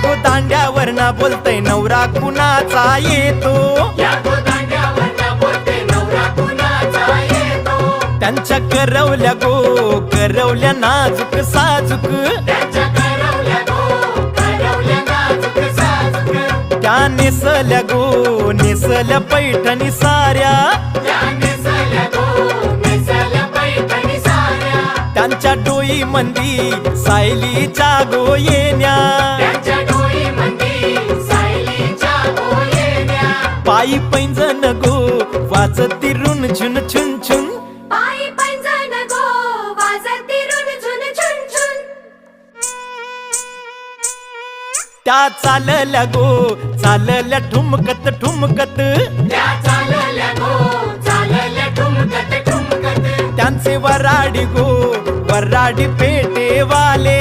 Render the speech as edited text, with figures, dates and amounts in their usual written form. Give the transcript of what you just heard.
गोदांड्यावर ना बोलतय नवरा कुणाचा येतो, त्यांच्या करवल्या गो करवल्या नाजूक साजूक, त्या नेसल्या गो नेसल्या पैठणी साऱ्या, त्यांच्या डोई मंदी सायलीच्या गो येण्या, पायी पैंजण गो वाजती रुन झुन छुन छुन, त्या चालल्या गो चालल्या ठुमकत ठुमकत, त्यांचे वराडी गो वराडी पेटेवाले,